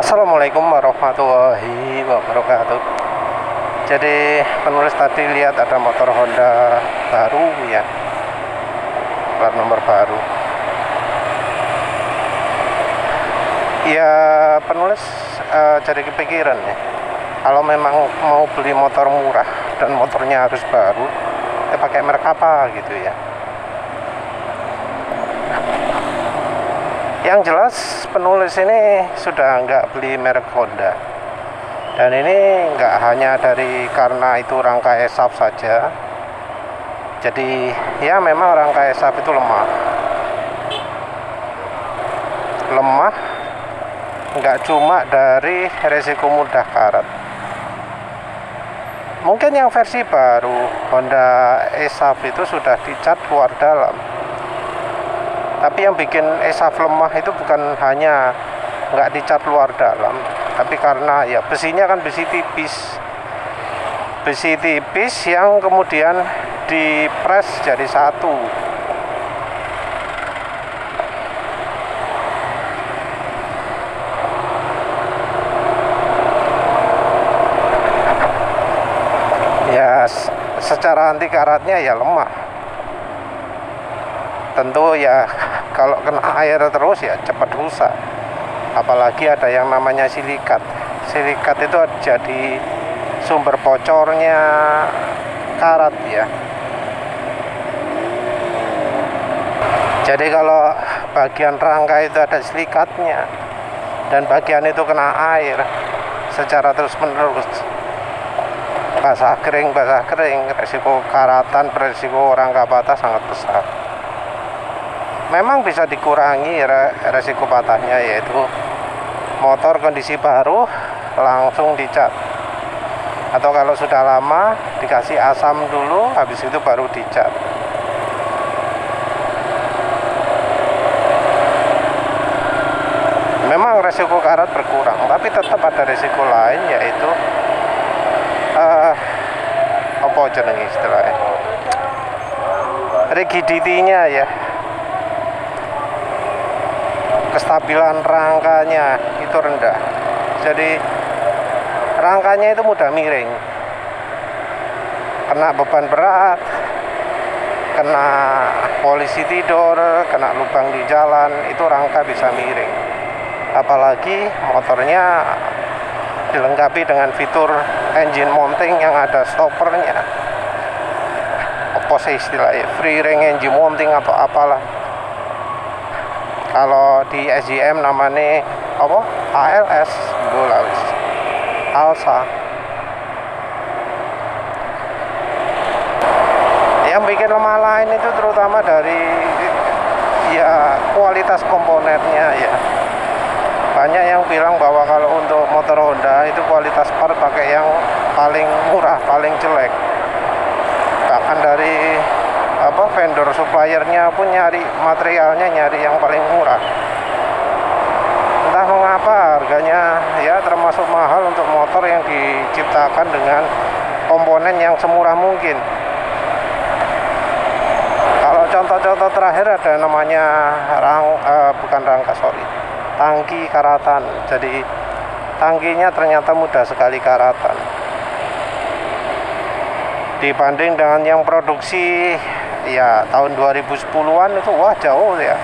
Assalamualaikum warahmatullahi wabarakatuh. Jadi penulis tadi lihat ada motor Honda baru ya, plat nomor baru. Ya penulis jadi kepikiran ya, kalau memang mau beli motor murah dan motornya harus baru, ya pakai merek apa gitu ya. Yang jelas penulis ini sudah nggak beli merek Honda, dan ini nggak hanya karena itu rangka ESAP saja. Jadi ya memang rangka ESAP itu lemah, nggak cuma dari resiko mudah karat. Mungkin yang versi baru Honda ESAP itu sudah dicat luar dalam. Tapi yang bikin ESAP lemah itu bukan hanya nggak dicat luar dalam, tapi karena ya besinya kan besi tipis yang kemudian dipres jadi satu. Ya secara anti karatnya ya lemah. Tentu ya kalau kena air terus ya cepat rusak. Apalagi ada yang namanya silikat. Silikat itu jadi sumber bocornya karat ya. Jadi kalau bagian rangka itu ada silikatnya dan bagian itu kena air secara terus menerus, basah kering, resiko karatan, resiko rangka patah sangat besar. Memang bisa dikurangi resiko patahnya, yaitu motor kondisi baru langsung dicat, atau kalau sudah lama dikasih asam dulu, habis itu baru dicat. Memang resiko karat berkurang, tapi tetap ada resiko lain, yaitu apa jenenge istilahnya, rigidity-nya ya, kestabilan rangkanya itu rendah. Jadi rangkanya itu mudah miring, kena beban berat, kena polisi tidur, kena lubang di jalan, itu rangka bisa miring. Apalagi motornya dilengkapi dengan fitur engine mounting yang ada stoppernya, apa sih istilahnya, free ring engine mounting atau apalah. Kalau di SJM namanya apa? ALS, ALSA. Yang bikin lemah lain itu terutama dari ya kualitas komponennya ya. Banyak yang bilang bahwa kalau untuk motor Honda itu kualitas part pakai yang paling murah, paling jelek. Bahkan dari vendor suppliernya pun nyari materialnya, nyari yang paling murah. Entah mengapa harganya ya termasuk mahal untuk motor yang diciptakan dengan komponen yang semurah mungkin. Kalau contoh-contoh terakhir ada namanya tangki karatan. Jadi tangkinya ternyata mudah sekali karatan dibanding dengan yang produksi ya tahun 2010-an itu, wah jauh ya.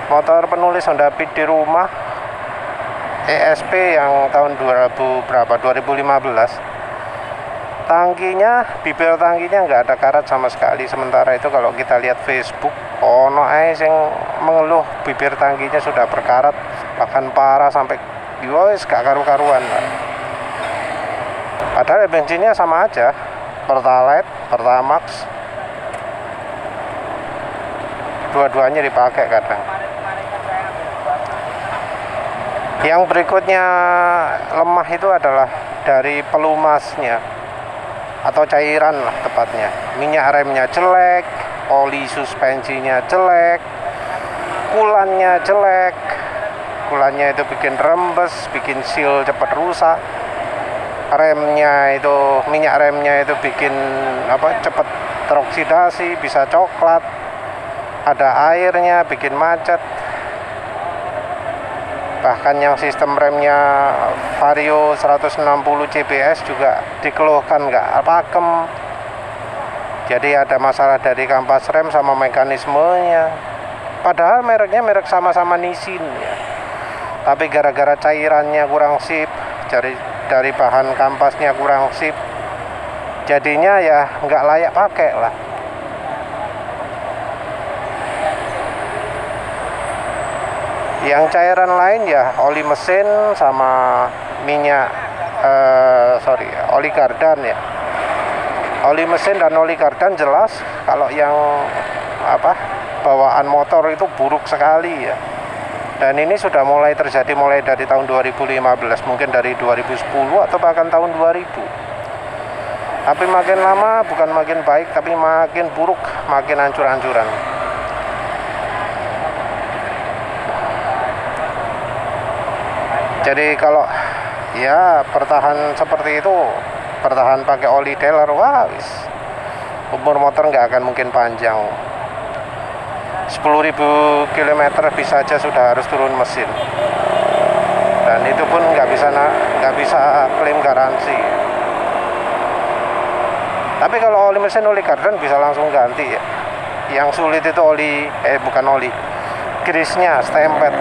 Motor penulis Honda Beat di rumah ESP yang tahun 2015, bibir tangkinya nggak ada karat sama sekali. Sementara itu kalau kita lihat Facebook, ono ae sing mengeluh bibir tangkinya sudah berkarat, bahkan parah sampai wis gak karu-karuan. Padahal bensinnya sama aja, Pertalite, Pertamax, dua-duanya dipakai kadang. Yang berikutnya lemah itu adalah dari pelumasnya atau cairan lah tepatnya. Minyak remnya jelek, oli suspensinya jelek, kulannya jelek. Kulannya itu bikin rembes, bikin seal cepat rusak. Minyak remnya itu bikin cepat teroksidasi, bisa coklat. Ada airnya, bikin macet. Bahkan yang sistem remnya Vario 160 CBS juga dikeluhkan nggak pakem. Jadi ada masalah dari kampas rem sama mekanismenya. Padahal mereknya merek sama-sama Nissin ya. Tapi gara-gara cairannya kurang sip, dari bahan kampasnya kurang sip, jadinya ya nggak layak pakai lah. Yang cairan lain ya oli mesin sama minyak, oli kardan ya. Oli mesin dan oli kardan jelas kalau yang bawaan motor itu buruk sekali ya. Dan ini sudah mulai terjadi mulai dari tahun 2015, mungkin dari 2010 atau bahkan tahun 2000. Tapi makin lama bukan makin baik, tapi makin buruk, makin hancur-hancuran. Jadi kalau ya bertahan seperti itu, bertahan pakai oli Taylor, wah umur motor nggak akan mungkin panjang. 10.000 km bisa aja sudah harus turun mesin, dan itu pun nggak bisa klaim garansi. Tapi kalau oli mesin, oli kardan bisa langsung ganti ya. Yang sulit itu bukan oli, grease-nya, stempet.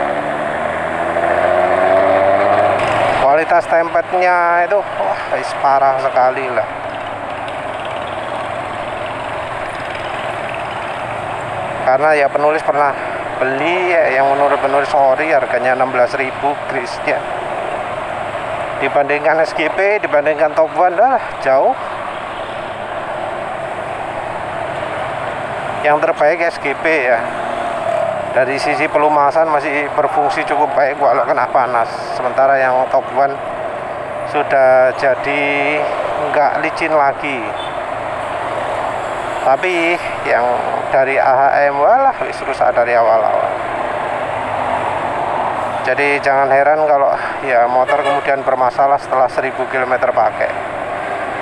Kualitas stempetnya itu parah sekali lah. Karena ya penulis pernah beli ya, yang menurut penulis ori harganya 16.000 grease-nya. Dibandingkan SGP, dibandingkan Top One, jauh. Yang terbaik SGP ya. Dari sisi pelumasan masih berfungsi cukup baik walau kena panas. Sementara yang Top One sudah jadi nggak licin lagi. Tapi yang dari AHM walah rusak dari awal-awal. Jadi jangan heran kalau ya motor kemudian bermasalah setelah 1000 km pakai.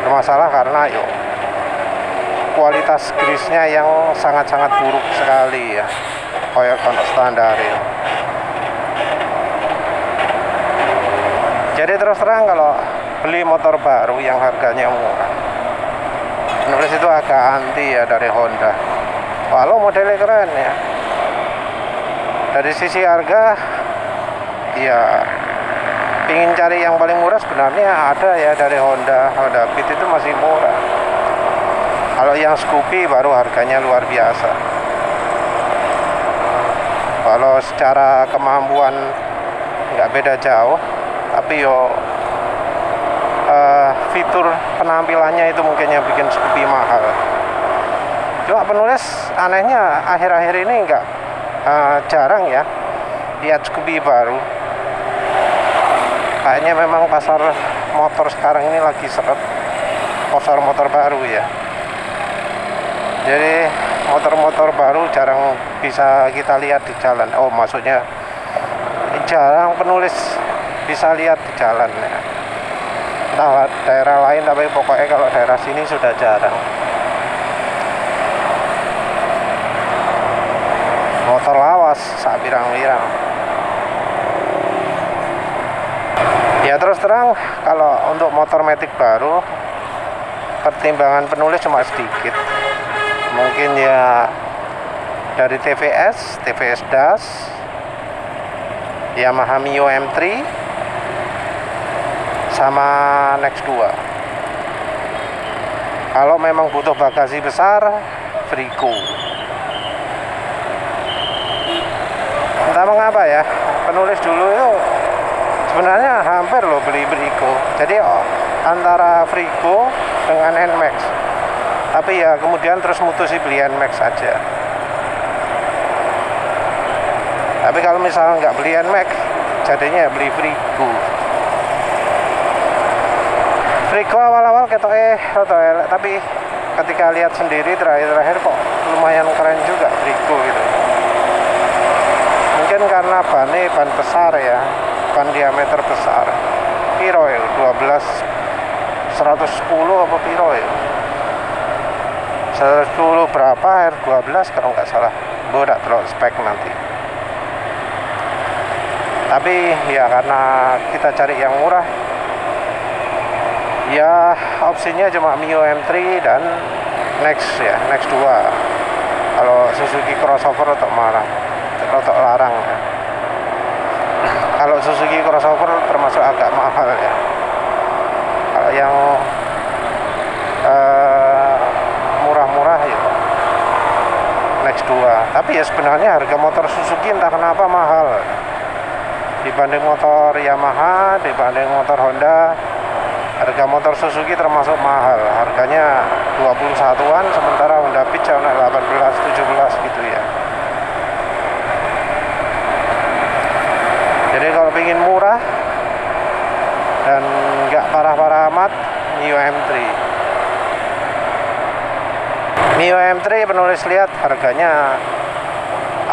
Bermasalah karena kualitas grease-nya yang sangat-sangat buruk sekali ya. Kayak untuk standar ya. Jadi terus terang kalau beli motor baru yang harganya murah, penulis itu agak anti ya dari Honda. Walau modelnya keren ya. Dari sisi harga ya ingin cari yang paling murah sebenarnya ada ya dari Honda Beat itu masih murah. Kalau yang Scoopy baru harganya luar biasa. Kalau secara kemampuan nggak beda jauh, tapi fitur penampilannya itu mungkin yang bikin Scoopy mahal. Cuma penulis anehnya akhir-akhir ini nggak jarang ya lihat Scoopy baru. Kayaknya memang pasar motor sekarang ini lagi seret pasar motor baru ya. Jadi motor-motor baru jarang bisa kita lihat di jalan. Maksudnya jarang penulis bisa lihat di jalan ya. Entah daerah lain, tapi pokoknya kalau daerah sini sudah jarang. Motor lawas sak pirang-pirang. Ya terus terang kalau untuk motor matic baru pertimbangan penulis cuma sedikit. Mungkin ya dari TVS Das, Yamaha Mio M3 sama Nex 2. Kalau memang butuh bagasi besar, Frigo. Entah mengapa ya, penulis dulu itu sebenarnya hampir loh beli Frigo. Jadi antara Frigo dengan NMAX. Tapi ya kemudian terus mutusi beli NMAX aja. Tapi kalau misalnya nggak beli NMAX, jadinya beli Frigo. Frigo awal-awal ketok roto elek, tapi ketika lihat sendiri terakhir-terakhir kok lumayan keren juga Frigo gitu. Mungkin karena ban besar ya, ban diameter besar. Piro ya, 110 apa piro ya? 110 berapa, R12 kalau nggak salah. Gue udah terlalu spek nanti. Tapi ya karena kita cari yang murah, ya opsinya cuma Mio M3 dan Next ya, Next 2. Kalau Suzuki crossover rotok larang ya. Kalau Suzuki crossover termasuk agak mahal ya. Kalau yang murah-murah ya Next 2. Tapi ya sebenarnya harga motor Suzuki entah kenapa mahal dibanding motor Yamaha, dibanding motor Honda. Harga motor Suzuki termasuk mahal, harganya 21-an, sementara Honda Beat 18, 17 gitu ya. Jadi kalau ingin murah dan nggak parah-parah amat, Mio M3. Mio M3 penulis lihat harganya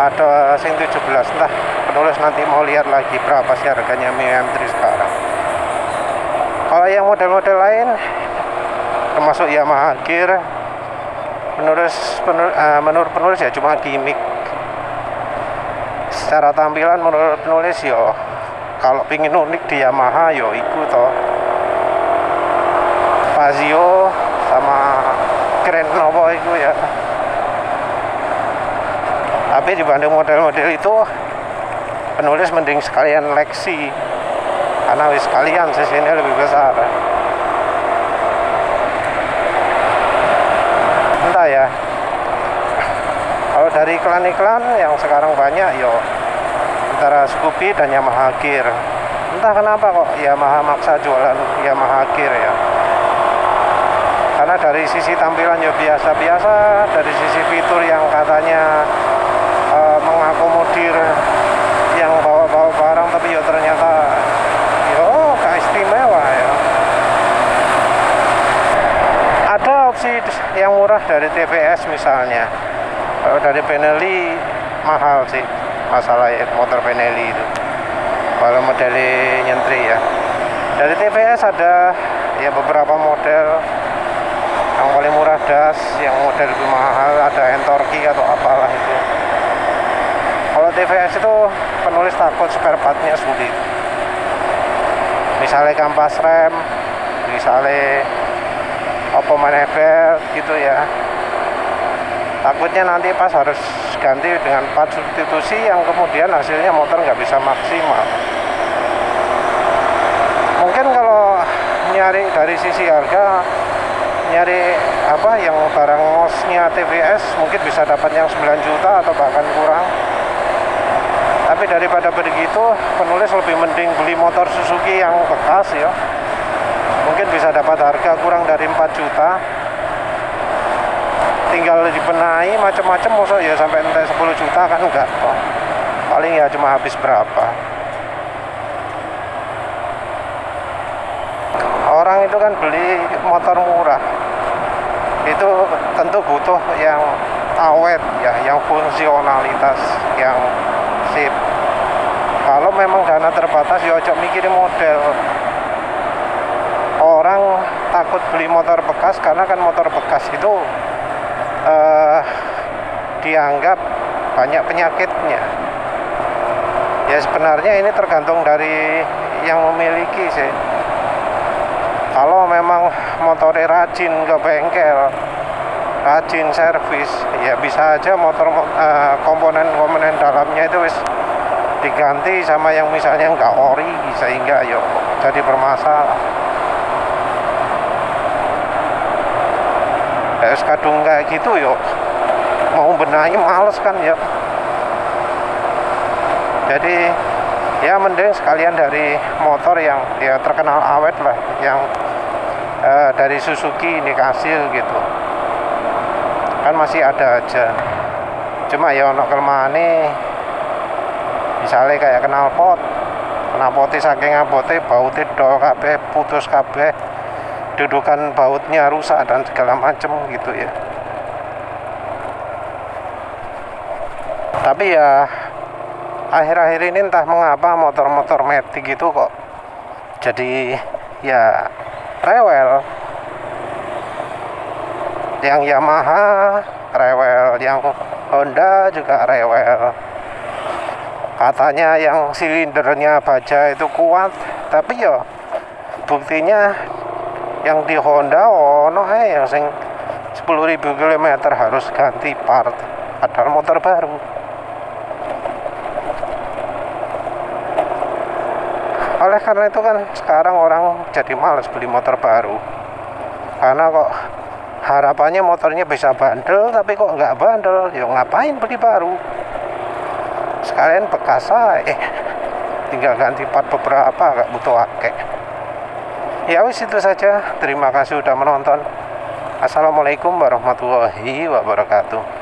ada sing 17, entah penulis nanti mau lihat lagi berapa sih harganya Mio M3 sekarang. Kalau yang model-model lain termasuk Yamaha Gear, menurut penulis ya cuma gimmick. Secara tampilan menurut penulis yo, kalau pingin unik di Yamaha yo iku toh Fazio sama Grand Novo itu ya. Tapi dibanding model-model itu, penulis mending sekalian Lexi, karena wis sekalian sisinya lebih besar. Entah ya, kalau dari iklan-iklan yang sekarang banyak yo antara Scoopy dan Yamaha Gear. Entah kenapa kok Yamaha maksa jualan Yamaha Gear ya. Karena dari sisi tampilan ya biasa-biasa, dari sisi fitur yang katanya mengakomodir yang bawa-bawa barang, tapi ya ternyata gak istimewa ya. Ada opsi yang murah dari TVS misalnya. Kalau dari Benelli mahal sih, masalah motor Benelli itu kalau model nyentri ya. Dari TVS ada ya beberapa model. Yang paling murah Das, yang model lebih mahal ada Entorki atau apalah itu. Kalau TVS itu penulis takut spare partnya sulit, misalnya kampas rem, misalnya apa manebel gitu ya. Takutnya nanti pas harus ganti dengan part substitusi yang kemudian hasilnya motor nggak bisa maksimal. Mungkin kalau nyari dari sisi harga, nyari apa yang barang ngosnya TVS mungkin bisa dapat yang 9 juta atau bahkan kurang. Tapi daripada begitu, penulis lebih mending beli motor Suzuki yang bekas ya. Mungkin bisa dapat harga kurang dari 4 juta. Tinggal dibenahi macam-macam, masa ya sampai entar 10 juta kan enggak kok. Paling ya cuma habis berapa. Orang itu kan beli motor murah, itu tentu butuh yang awet ya, yang fungsionalitas, yang sip. Kalau memang dana terbatas ya ojo mikirin model. Orang takut beli motor bekas karena kan motor bekas itu dianggap banyak penyakitnya. Ya sebenarnya ini tergantung dari yang memiliki sih. Kalau memang motornya rajin ke bengkel, rajin servis, ya bisa aja motor komponen-komponen dalamnya itu wis diganti sama yang misalnya nggak ori, sehingga yo jadi bermasalah. Kadung kayak gitu yo, mau benahi males kan ya. Jadi ya mending sekalian dari motor yang ya terkenal awet lah, yang dari Suzuki ini hasil gitu kan masih ada aja. Cuma ya ono kelemahannya, misalnya kayak knalpotnya saking abote bautnya dol kabeh, putus kabeh, dudukan bautnya rusak dan segala macem gitu ya. Tapi ya akhir-akhir ini entah mengapa motor-motor matic gitu kok jadi ya rewel. Yang Yamaha rewel, yang Honda juga rewel. katanya yang silindernya baja itu kuat, tapi ya buktinya yang di Honda ono yang sing 10.000 km harus ganti part padahal motor baru. Oleh karena itu kan sekarang orang jadi males beli motor baru, karena kok harapannya motornya bisa bandel, tapi kok nggak bandel, ya ngapain beli baru, sekalian bekas tinggal ganti part beberapa, nggak butuh akeh. Ya wis, itu saja. Terima kasih sudah menonton. Assalamualaikum warahmatullahi wabarakatuh.